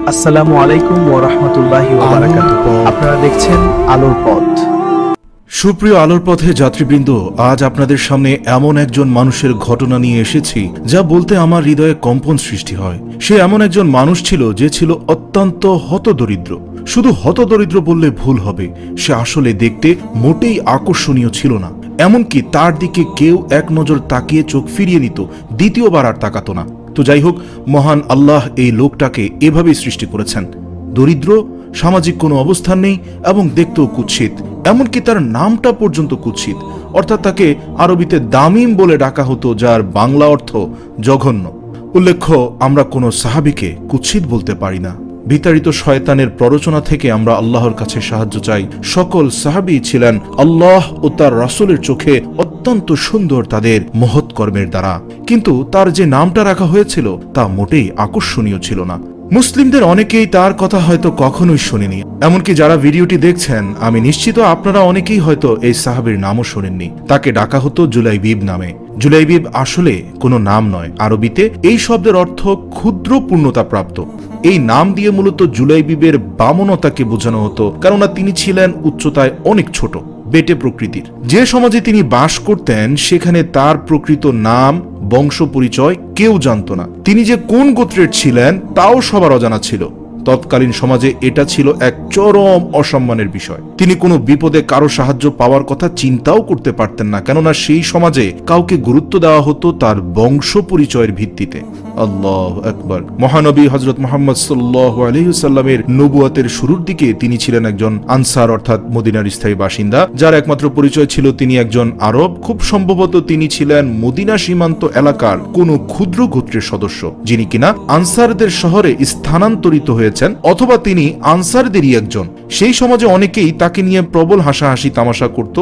আসসালামু আলাইকুম ওয়া রাহমাতুল্লাহি ওয়া বারাকাতুহু। আপনারা দেখছেন আলোর পথ। সুপ্রিয় আলোর পথে যাত্রীবৃন্দ, আজ আপনাদের সামনে এমন একজন মানুষের ঘটনা নিয়ে এসেছি যা বলতে আমার হৃদয়ে কম্পন সৃষ্টি হয়। সে এমন একজন মানুষ ছিল যে ছিল অত্যন্ত হতদরিদ্র। শুধু হতদরিদ্র বললে ভুল হবে, সে আসলে দেখতে মোটেই আকর্ষণীয় ছিল না। এমনকি তার দিকে কেউ এক নজর তাকিয়ে চোখ ফিরিয়ে নিত, দ্বিতীয়বার আর তাকাতো না। তো যাই হোক, মহান আল্লাহ এই লোকটাকে এভাবেই সৃষ্টি করেছেন। দরিদ্র, সামাজিক কোনো অবস্থান নেই এবং দেখতেও কুৎসিত। এমনকি তার নামটা পর্যন্ত কুৎসিত, অর্থাৎ তাকে আরবিতে দামিম বলে ডাকা হতো, যার বাংলা অর্থ জঘন্য। উল্লেখ্য, আমরা কোনো সাহাবীকে কুৎসিত বলতে পারি না। বিতাড়িত শয়তানের প্ররোচনা থেকে আমরা আল্লাহর কাছে সাহায্য চাই। সকল সাহাবী ছিলেন আল্লাহ ও তার রাসূলের চোখে অত্যন্ত সুন্দর তাদের মহৎ কর্মের দ্বারা, কিন্তু তার যে নামটা রাখা হয়েছিল তা মোটেই আকর্ষণীয় ছিল না। মুসলিমদের অনেকেই তার কথা হয়তো কখনোই শোনেনি। এমনকি যারা ভিডিওটি দেখছেন, আমি নিশ্চিত আপনারা অনেকেই হয়তো এই সাহাবীর নামও শোনেননি। তাকে ডাকা হতো জুলাইবিব নামে। জুলাইবিব আসলে কোনো নাম নয়। আরবিতে এই শব্দের অর্থ ক্ষুদ্র পূর্ণতা প্রাপ্ত। এই নাম দিয়ে মূলত জুলাইবিবের বামনতাকে বোঝানো হতো, কেননা তিনি ছিলেন উচ্চতায় অনেক ছোট, বেটে প্রকৃতির। যে সমাজে তিনি বাস করতেন সেখানে তার প্রকৃত নাম, বংশ পরিচয় কেউ জানত না। তিনি যে কোন গোত্রের ছিলেন তাও সবার অজানা ছিল। তৎকালীন সমাজে এটা ছিল এক চরম অসম্মানের বিষয়। তিনি কোনো বিপদে কারো সাহায্য পাওয়ার কথা চিন্তাও করতে পারতেন না, কেননা সেই সমাজে কাউকে গুরুত্ব দেওয়া হতো তার বংশ পরিচয়ের ভিত্তিতে। আল্লাহু আকবার। মহানবী হযরত মুহাম্মদ সাল্লাল্লাহু আলাইহি ওয়াসাল্লামের নবুয়তের শুরুর দিকে তিনি ছিলেন একজন আনসার, অর্থাৎ মদিনার স্থায়ী বাসিন্দা, যার একমাত্র পরিচয় ছিল তিনি একজন আরব। খুব সম্ভবত তিনি ছিলেন মদিনা সীমান্ত এলাকার কোনো ক্ষুদ্র গোত্রের সদস্য, যিনি কিনা আনসারদের শহরে স্থানান্তরিত হয়েছেন, অথবা তিনি আনসারদেরই একজন। সেই সমাজে অনেকেই তাকে নিয়ে প্রবল হাসাহাসি তামাশা করত।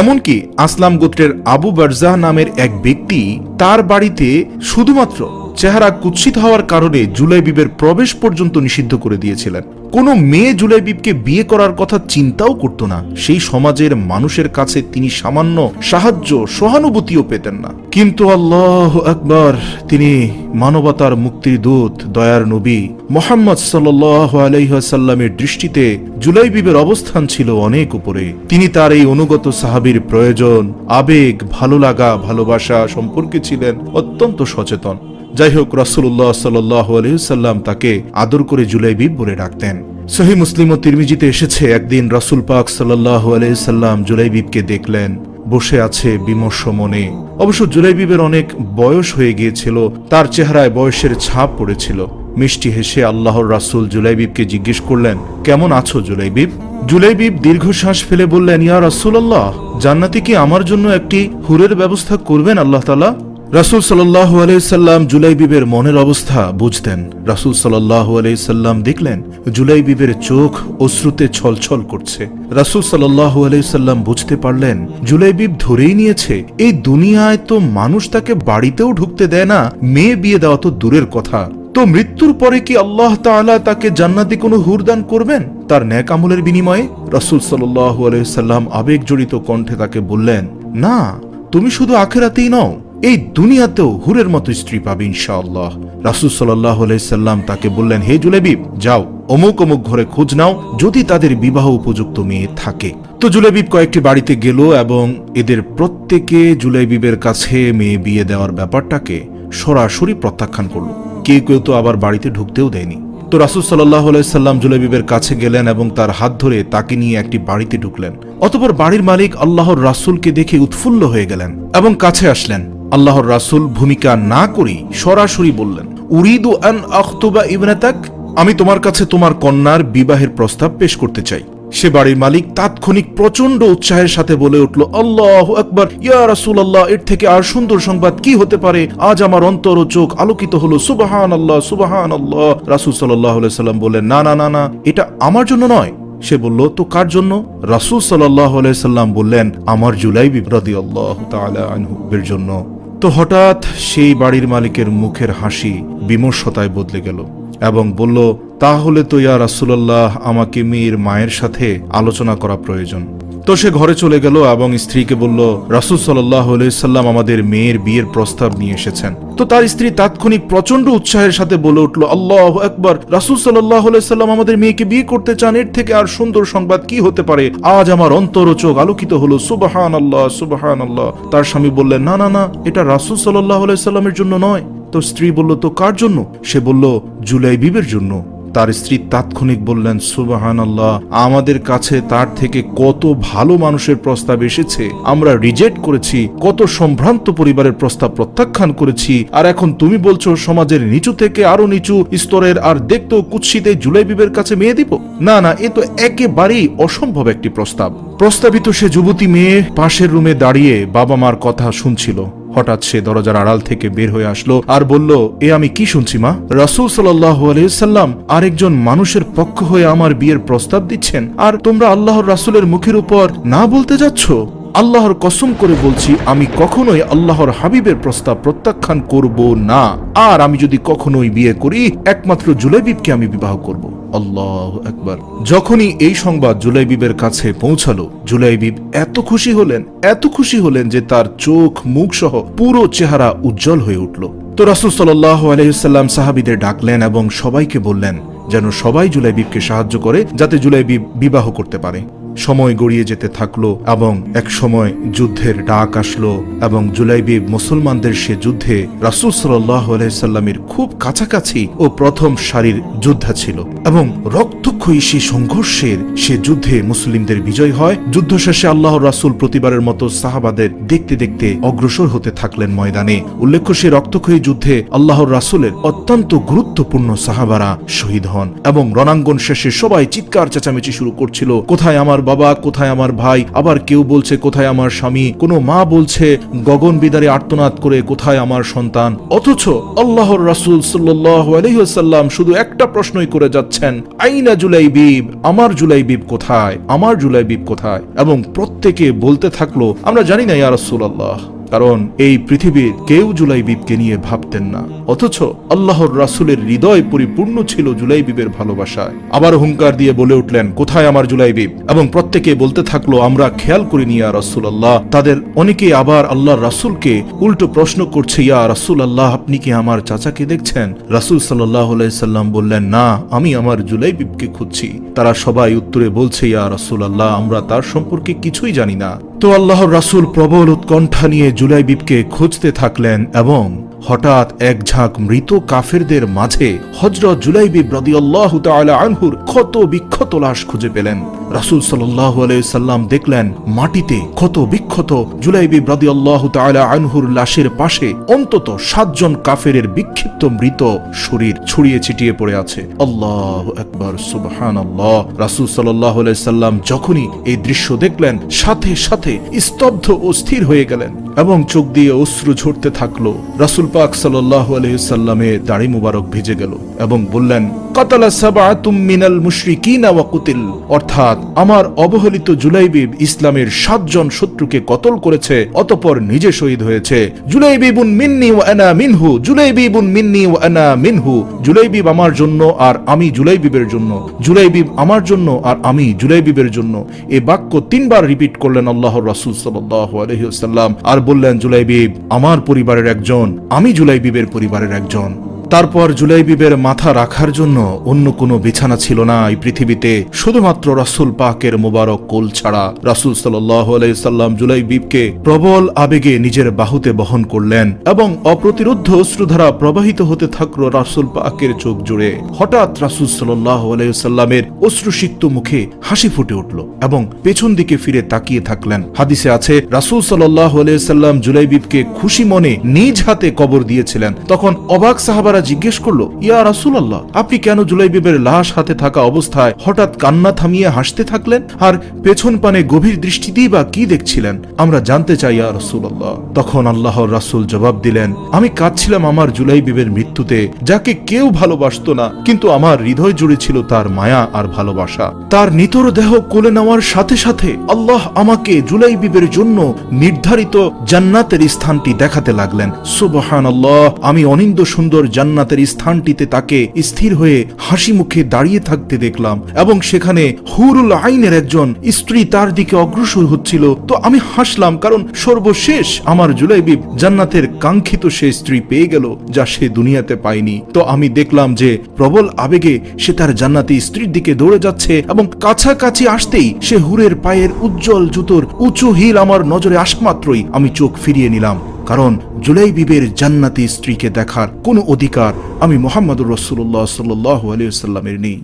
এমনকি আসলাম গোত্রের আবু বারজাহ নামের এক ব্যক্তি তার বাড়িতে শুধুমাত্র চেহারা কুৎসিত হওয়ার কারণে জুলাইবিবের প্রবেশ পর্যন্ত নিষিদ্ধ করে দিয়েছিলেন। কোনো মেয়ে জুলাইবিবকে বিয়ে করার কথা চিন্তাও করত না। সেই সমাজের মানুষের কাছে তিনি সামান্য সাহায্য, সহানুভূতিও পেতেন না। কিন্তু আল্লাহু আকবার, তিনি মানবতার মুক্তির দূত, দয়ার নবী মুহাম্মদ সাল্লাল্লাহু আলাইহি ওয়াসাল্লামের দৃষ্টিতে জুলাইবিবের অবস্থান ছিল অনেক উপরে। তিনি তার এই অনুগত সাহাবীর প্রয়োজন, আবেগ, ভালো লাগা, ভালোবাসা সম্পর্কে ছিলেন অত্যন্ত সচেতন। যাই হোক, রাসূলুল্লাহ সাল্লাল্লাহু আলাইহি ওয়াসাল্লাম তাকে আদর করে জুলাইবিব বলে ডাকতেন। সহিহ মুসলিম ও তিরমিজিতে এসেছে, একদিন রাসূল পাক সাল্লাল্লাহু আলাইহি ওয়াসাল্লাম জুলাইবিবকে দেখলেন বসে আছে বিমর্ষ মনে। অবশ্য জুলাইবিবের অনেক বয়স হয়ে গিয়েছিল, তার চেহারায় বয়সের ছাপ পড়েছিল। মিষ্টি হেসে আল্লাহর রাসূল জুলাইবিবকে জিজ্ঞেস করলেন, কেমন আছো জুলাইবিব? জুলাইবিব দীর্ঘশ্বাস ফেলে বললেন, ইয়া রাসূলুল্লাহ, জান্নাতে কি আমার জন্য একটি হুরের ব্যবস্থা করবেন আল্লাহ তাআলা? রাসূল সাল্লাল্লাহু আলাইহি সাল্লাম জুলাইবিবের মনের অবস্থা বুঝতেন। রাসূল সাল্লাল্লাহু আলাইহি সাল্লাম দেখলেন জুলাইবিবের চোখ অশ্রুতে ছলছল করছে। রাসূল সাল্লাল্লাহু আলাইহি সাল্লাম বুঝতে পারলেন জুলাইবিব ধরেই নিয়েছে এই দুনিয়ায় তো মানুষ তাকে বাড়িতেও ঢুকতে দেয় না, মেয়ে বিয়ে দেওয়া তো দূরের কথা। তো মৃত্যুর পরে কি আল্লাহ তাআলা তাকে জান্নাতে কোনো হুর দান করবেন তার নেক আমলের বিনিময়ে? রাসূল সাল্লাল্লাহু আলাইহি সাল্লাম আবেগজড়িত কণ্ঠে তাকে বললেন, না, তুমি শুধু আখিরাতেই নও, এই দুনিয়াতেও হুরের মতো স্ত্রী পাবে ইনশাআল্লাহ। রাসূল সাল্লাল্লাহু আলাইহি সাল্লাম তাকে বললেন, হে জুলাইবিব, যাও অমুক অমুক ঘরে খোঁজ নাও, যদি তাদের বিবাহ উপযুক্ত মেয়ে থাকে। তো জুলাইবিব কয়েকটি বাড়িতে গেল এবং এদের প্রত্যেকে জুলাইবিবের কাছে মেয়ে বিয়ে দেওয়ার ব্যাপারটাকে সরাসরি প্রত্যাখ্যান করল। কেউ কেউ তো আবার বাড়িতে ঢুকতেও দেয়নি। তো রাসূল সাল্লাল্লাহু আলাইহি সাল্লাম জুলাইবিবের কাছে গেলেন এবং তার হাত ধরে তাকে নিয়ে একটি বাড়িতে ঢুকলেন। অতঃপর বাড়ির মালিক আল্লাহর রাসূলকে দেখে উৎফুল্ল হয়ে গেলেন এবং কাছে আসলেন। আল্লাহর রাসূল ভূমিকা না করেই সরাসরি বললেন, উরিদু আন আখতুবা ইবনাতাক, আমি তোমার কাছে তোমার কন্যার বিবাহের প্রস্তাব পেশ করতে চাই। সে বাড়ির মালিক তাৎক্ষণিক প্রচন্ড উৎসাহের সাথে বলে উঠল, আল্লাহু আকবার, ইয়া রাসূলুল্লাহ, এর থেকে আর সুন্দর সংবাদ কি হতে পারে? আজ আমার অন্তর ও চোখ আলোকিত হলো, সুবহানাল্লাহ, সুবহানাল্লাহ। রাসূল সাল্লাল্লাহু আলাইহি সাল্লাম বললেন, না না না না, এটা আমার জন্য নয়। সে বলল, তো কার জন্য? রাসূল সাল্লাল্লাহু আলাইহি সাল্লাম বললেন, আমার জুলাইবিব রাদিয়াল্লাহু তাআলা আনহু এর জন্য। তো হঠাৎ সেই বাড়ির মালিকের মুখের হাসি বিমর্ষতায় বদলে গেল এবং বলল, তাহলে তো ইয়া রাসূলুল্লাহ, আমাকে মেয়ের মায়ের সাথে আলোচনা করা প্রয়োজন। তো সে ঘরে চলে গেল এবং স্ত্রীকে বলল, রাসূল সাল্লাল্লাহু আলাইহি সাল্লাম আমাদের মেয়ের বিয়ের প্রস্তাব নিয়ে এসেছেন। তো তার স্ত্রী তাৎক্ষণিক প্রচন্ড উৎসাহের সাথে বলে উঠল, আল্লাহু আকবার, রাসূল সাল্লাল্লাহু আলাইহি সাল্লাম আমাদের মেয়েকে বিয়ে করতে চান, এর থেকে আর সুন্দর সংবাদ কি হতে পারে? আজ আমার অন্তর ও চোখ আলোকিত হলো, সুবহানাল্লাহ সুবহানাল্লাহ। তার স্বামী বললেন, না না না, এটা রাসূল সাল্লাল্লাহু আলাইহি সাল্লামের জন্য নয়। তো স্ত্রী বলল, তো কার জন্য? সে বলল, জুলাইবিবের জন্য। তার স্ত্রী তাৎক্ষণিক বললেন, সুবহানাল্লাহ, আমাদের কাছে তার থেকে কত ভালো মানুষের প্রস্তাব এসেছে, আমরা রিজেক্ট করেছি, কত সম্ভ্রান্ত পরিবারের প্রস্তাব প্রত্যাখ্যান করেছি, আর এখন তুমি বলছো সমাজের নিচু থেকে আরো নিচু স্তরের আর দেখতো কুৎসিতে জুলাইবিবের কাছে মেয়ে দিব? না না, এ তো একেবারেই অসম্ভব একটি প্রস্তাব। প্রস্তাবিত সে যুবতী মেয়ে পাশের রুমে দাঁড়িয়ে বাবা মার কথা শুনছিল। হঠাৎ সে দরজার আড়াল থেকে বের হয়ে আসলো আর বলল, এ আমি কি শুনছি মা? রাসূল সাল্লাল্লাহু আলাইহি সাল্লাম আরেকজন মানুষের পক্ষ হয়ে আমার বিয়ের প্রস্তাব দিচ্ছেন, আর তোমরা আল্লাহর রাসূলের মুখের উপর না বলতে যাচ্ছ? আল্লাহর কসম করে বলছি, আমি কখনোই আল্লাহর হাবিবের প্রস্তাব প্রত্যাখ্যান করব না, আর আমি যদি কখনোই বিয়ে করি একমাত্র জুলাইবিবকে আমি বিবাহ করব। আল্লাহু আকবার। যখনই এই সংবাদ জুলাইবিবের কাছে পৌঁছালো, জুলাইবিব এত খুশি হলেন যে তার চোখ মুখ সহ পুরো চেহারা উজ্জ্বল হয়ে উঠল। তো রাসূল সাল্লাল্লাহু আলাইহি সাল্লাম সাহাবীদের ডাকলেন এবং সবাইকে বললেন যেন সবাই জুলাইবিবকে সাহায্য করে যাতে জুলাইবিব বিবাহ করতে পারে। সময় গড়িয়ে যেতে থাকলো এবং এক সময় যুদ্ধের ডাক আসলো এবং জুলাইবিব মুসলমানদের সে যুদ্ধে রাসূল সাল্লাল্লাহু আলাইহি সাল্লামের খুব কাছাকাছি ও প্রথম সারির যোদ্ধা ছিল এবং রক্তক্ষয়ী সে সংঘর্ষের সে যুদ্ধে মুসলিমদের বিজয় হয়। যুদ্ধ শেষে আল্লাহর রাসূল প্রতিবারের মতো সাহাবাদের দেখতে দেখতে অগ্রসর হতে থাকলেন ময়দানে। উল্লেখ্য, সে রক্তক্ষয়ী যুদ্ধে আল্লাহর রাসূলের অত্যন্ত গুরুত্বপূর্ণ সাহাবারা শহীদ হন এবং রণাঙ্গন শেষে সবাই চিৎকার চেঁচামেচি শুরু করছিল, কোথায় আমার বাবা, কোথায় আমার ভাই? আবার কেউ বলছে, কোথায় আমার স্বামী? কোনো মা বলছে গগন বিদারে আর্তনাদ করে, কোথায় আমার সন্তান? অথচ আল্লাহর রাসূল সাল্লাল্লাহু আলাইহি ওয়াসাল্লাম শুধু একটা প্রশ্নই করে যাচ্ছেন, আইনা জুলাইবিব, আমার জুলাইবিব কোথায়, আমার জুলাইবিব কোথায়? এবং প্রত্যেকে বলতে থাকলো, আমরা জানি না ইয়া রাসূলুল্লাহ, কারণ এই পৃথিবীর কেউ জুলাইবিবকে নিয়ে ভাবতেন না। অথচ আল্লাহর রাসূলের হৃদয় পরিপূর্ণ ছিল জুলাইবিবের ভালোবাসায়। আবার হুঙ্কার দিয়ে বলে উঠলেন, কোথায় আমার জুলাইবিব? এবং প্রত্যেকে বলতে থাকলো, আমরা খেয়াল করিনি ইয়া রাসূলুল্লাহ। তাদের অনেকে আবার আল্লাহর রাসূলকে উল্টো প্রশ্ন করছে, ইয়া রাসূলুল্লাহ, আপনি কি আমার চাচাকে দেখছেন? রাসূল সাল্লাল্লাহু আলাইহি সাল্লাম বললেন, না, আমি আমার জুলাইবিবকে খুঁজছি। তারা সবাই উত্তরে বলছে, ইয়া রাসূলুল্লাহ, আমরা তার সম্পর্কে কিছুই জানি না। তো আল্লাহর রাসূল প্রবল উৎকণ্ঠা নিয়ে জুলাইবিবকে খুঁজতে থাকলেন এবং হঠাৎ এক ঝাঁক মৃত কাফেরদের মাঝে হযরত জুলাইবিব রাদিয়াল্লাহু তাআলা আনহুর ক্ষত বিক্ষত লাশ খুঁজে পেলেন। রাসূল সাল্লাল্লাহু আলাইহি সাল্লাম দেখলেন মাটিতে ক্ষত বিক্ষত জুলাইবিব রাদিয়াল্লাহু তাআলা আনহুর লাশের পাশে অন্তত 7 জন কাফেরের বিক্ষিপ্ত মৃত শরীর ছড়িয়ে ছিটিয়ে পড়ে আছে। আল্লাহু আকবার, সুবহানাল্লাহ। রাসূল সাল্লাল্লাহু আলাইহি সাল্লাম যখনই এই দৃশ্য দেখলেন সাথে সাথে স্তব্ধ ও স্থির হয়ে গেলেন এবং চোখ দিয়ে অশ্রু ঝরতে থাকলো। রাসূল পাক সাল্লাল্লাহু আলাইহি সাল্লামের দাড়ি মুবারক ভিজে গেল এবং বললেন, কাতালা সাবআতুম মিনাল মুশরিকিনা ওয়া কুতিল, অর্থাৎ আমার অবহেলিত জুলাইবিব ইসলামের 7 জন শত্রুকে কতল করেছে, অতঃপর নিজে শহীদ হয়েছে। জুলাইবিবুন মিন্নি ওয়া আনা মিনহু, জুলাইবিবুন মিন্নি ওয়া আনা মিনহু, জুলাইবিব আমার জন্য আর আমি জুলাইবিবের জন্য, জুলাইবিব আমার জন্য আর আমি জুলাইবিবের জন্য। এই বাক্য 3 বার রিপিট করলেন আল্লাহর রাসূল সাল্লাল্লাহু আলাইহি ওয়াসাল্লাম আর বললেন, জুলাইবিব আমার পরিবারের একজন, আমি জুলাইবিবের পরিবারের একজন। তারপর জুলাইবিবের মাথা রাখার জন্য অন্য কোনো বিছানা ছিল না এই পৃথিবীতে, শুধুমাত্র রাসূল পাকের মোবারক কোল ছাড়া। রাসূল সাল্লাল্লাহু আলাইহি সাল্লাম জুলাইবিবকে প্রবল আবেগে নিজের বাহুতে বহন করলেন এবং অপ্রতিরোধ্য অশ্রুধারা প্রবাহিত হতে থাকলো রাসূল পাকের চোখ জুড়ে। হঠাৎ রাসূল সাল্লাল্লাহু আলাইহি সাল্লামের অশ্রুসিক্ত মুখে হাসি ফুটে উঠল এবং পেছন দিকে ফিরে তাকিয়ে থাকলেন। হাদিসে আছে রাসূল সাল্লাল্লাহু আলাইহি সাল্লাম জুলাইবিবকে খুশি মনে নিজ হাতে কবর দিয়েছিলেন। তখন অবাক সাহাবারা জিজ্ঞেস করলো, ইয়া রাসূলুল্লাহ, আপনি কেন জুলাইবিবের লাশ হাতে থাকা অবস্থায় হঠাৎ কান্না থামিয়ে হাসতে থাকলেন, আর পেছন পানে গভীর দৃষ্টি দিয়ে বা কি দেখছিলেন? আমরা জানতে চাই ইয়া রাসূলুল্লাহ। তখন আল্লাহর রাসূল জবাব দিলেন, আমি কাঁদছিলাম আমার জুলাইবিবের মৃত্যুতে, যাকে কেউ ভালোবাসতো না, কিন্তু আমার হৃদয় জুড়ে ছিল তার মায়া আর ভালোবাসা। তার নিতর দেহ কোলে নেওয়ার সাথে সাথে আল্লাহ আমাকে জুলাইবিবের জন্য নির্ধারিত জান্নাতের স্থানটি দেখাতে লাগলেন। সুবহানাল্লাহ, আমি অনিন্দ্য সুন্দর জান্নাতের স্থানটিতে তাকে স্থির হয়ে হাসি মুখে দাঁড়িয়ে থাকতে দেখলাম, এবং সেখানে হুরুল আইনের একজন স্ত্রী তার দিকে অগ্রসর হচ্ছিল। তো আমি হাসলাম, কারণ সর্বশেষ আমার জুলাইবিব জান্নাতের কাঙ্ক্ষিত সে স্ত্রী পেয়ে গেল, যা সে দুনিয়াতে পায়নি। তো আমি দেখলাম যে প্রবল আবেগে সে তার জান্নাতি স্ত্রীর দিকে দৌড়ে যাচ্ছে, এবং কাছাকাছি আসতেই সে হুরের পায়ের উজ্জ্বল জুতোর উঁচু হিল আমার নজরে আসা মাত্রই আমি চোখ ফিরিয়ে নিলাম, কারণ জুলাইবিবের জান্নাতি স্ত্রীকে দেখার কোনো অধিকার আমি মুহাম্মদুর রাসূলুল্লাহ সাল্লাল্লাহু আলাইহি ওয়াসাল্লামের নেই।